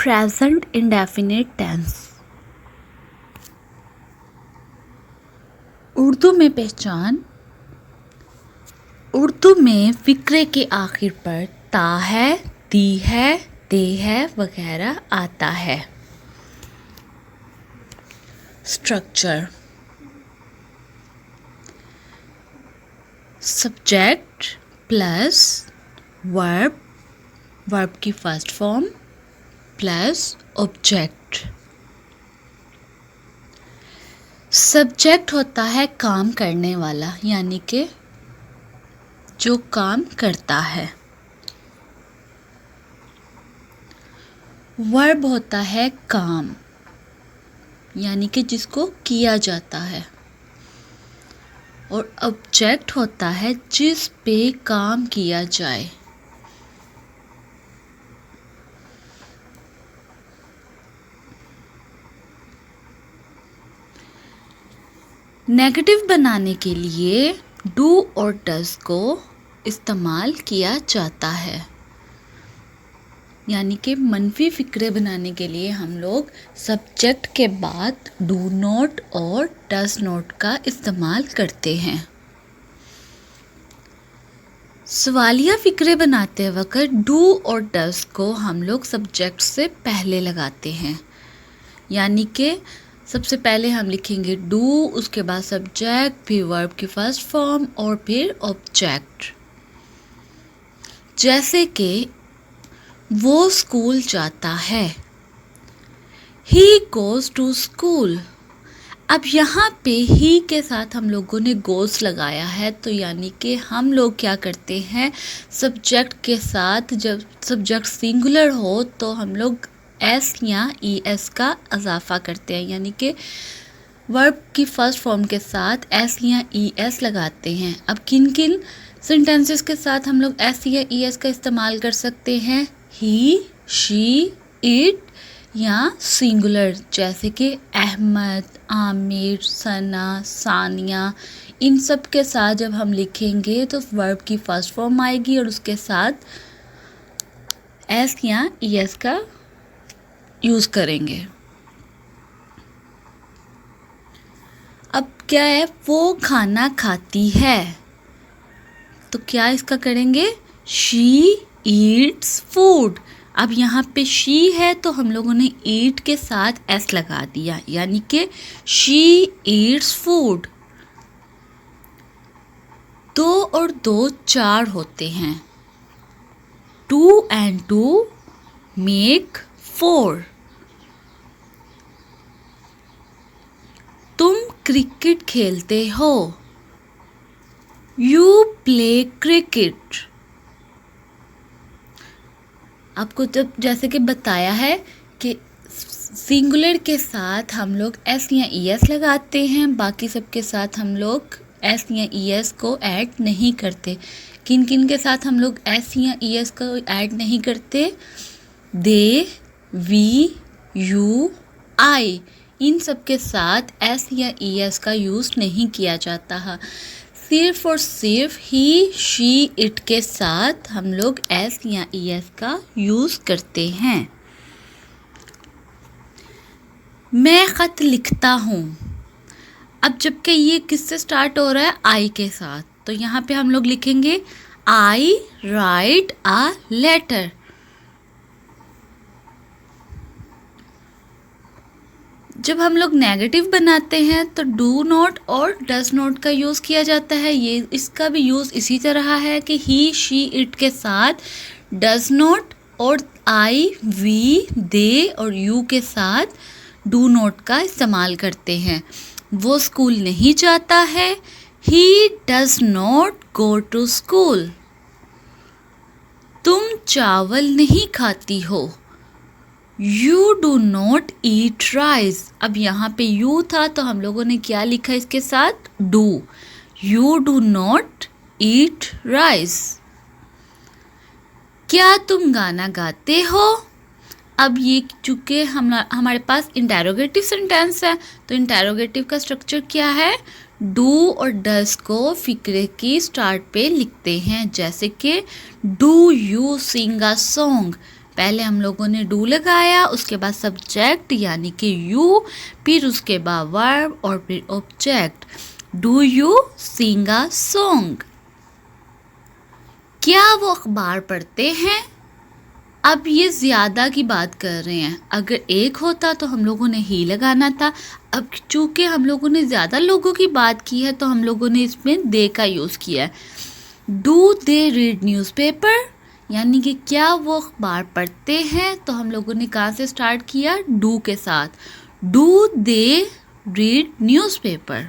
Present indefinite tense. Urdu में पहचान। उर्दू में फ़िक्रे के आखिर पर ता है, दी है, दे है वगैरह आता है। Structure: subject plus verb, verb की first form plus object. Subject होता है काम करने वाला, यानी कि जो काम करता है। वर्ब होता है काम, यानी कि जिसको किया जाता है। और ऑब्जेक्ट होता है जिस पे काम किया जाए। नेगेटिव बनाने के लिए डू और डज को इस्तेमाल किया जाता है, यानी कि मनफी फ़िक्रे बनाने के लिए हम लोग सब्जेक्ट के बाद डू नॉट और डज नॉट का इस्तेमाल करते हैं। सवालिया फ़िक्रे बनाते वक्त डू और डज को हम लोग सब्जेक्ट से पहले लगाते हैं, यानी कि सबसे पहले हम लिखेंगे डू, उसके बाद सब्जेक्ट, फिर वर्ब की फर्स्ट फॉर्म और फिर ऑब्जेक्ट। जैसे कि वो स्कूल जाता है, ही गोज़ टू स्कूल। अब यहाँ पे ही के साथ हम लोगों ने गोज़ लगाया है, तो यानी कि हम लोग क्या करते हैं, सब्जेक्ट के साथ जब सब्जेक्ट सिंगुलर हो तो हम लोग एस या ई एस का इजाफा करते हैं, यानी कि वर्ब की फर्स्ट फॉर्म के साथ एस या ई एस लगाते हैं। अब किन किन सेंटेंसेस के साथ हम लोग एस या ई एस का इस्तेमाल कर सकते हैं? ही, शी, इट या सिंगुलर, जैसे कि अहमद, आमिर, सना, सानिया, इन सब के साथ जब हम लिखेंगे तो वर्ब की फर्स्ट फॉर्म आएगी और उसके साथ एस या ई एस का यूज़ करेंगे। अब क्या है, वो खाना खाती है, तो क्या इसका करेंगे? She Yeats food. अब यहाँ पे शी है तो हम लोगों ने ईट के साथ एस लगा दिया, यानी कि शी ईट्स फूड। 2 और 2 4 होते हैं। 2 and 2 make 4। तुम क्रिकेट खेलते हो, यू प्ले क्रिकेट। आपको जब जैसे कि बताया है कि सिंगुलर के साथ हम लोग एस या ई एस लगाते हैं, बाकी सब के साथ हम लोग एस या ई एस को ऐड नहीं करते। किन किन के साथ हम लोग एस या ई एस को ऐड नहीं करते? दे, वी, यू, आई, इन सब के साथ एस या ई एस का यूज़ नहीं किया जाता है। सिर्फ और सिर्फ ही, शी, इट के साथ हम लोग एस या ई एस का यूज़ करते हैं। मैं ख़त लिखता हूँ। अब जबकि ये किससे स्टार्ट हो रहा है? आई के साथ, तो यहाँ पे हम लोग लिखेंगे आई राइट अ लेटर। जब हम लोग नेगेटिव बनाते हैं तो डू नॉट और डज नॉट का यूज़ किया जाता है। ये इसका भी यूज़ इसी तरह है कि ही, शी, इट के साथ डज नॉट और आई, वी, दे और यू के साथ डू नॉट का इस्तेमाल करते हैं। वो स्कूल नहीं जाता है, he does not go to school. तुम चावल नहीं खाती हो, you do not eat rice. अब यहाँ पे यू था तो हम लोगों ने क्या लिखा इसके साथ? Do. You do not eat rice. क्या तुम गाना गाते हो? अब ये चूँकि हमारे पास इंटेरोगेटिव सेंटेंस है, तो इंटेरोगेटिव का स्ट्रक्चर क्या है? डू और डज को फ़िक्रे की स्टार्ट पे लिखते हैं, जैसे कि do you sing a song, पहले हम लोगों ने डू लगाया, उसके बाद सब्जेक्ट यानी कि यू, फिर उसके बाद वर्ब और फिर object. Do you sing a song? क्या वो अखबार पढ़ते हैं? अब ये ज़्यादा की बात कर रहे हैं, अगर एक होता तो हम लोगों ने ही लगाना था। अब चूँकि हम लोगों ने ज़्यादा लोगों की बात की है तो हम लोगों ने इसमें दे का यूज़ किया है। Do they read newspaper? यानी कि क्या वो अखबार पढ़ते हैं, तो हम लोगों ने कहाँ से स्टार्ट किया? डू के साथ। Do they read newspaper.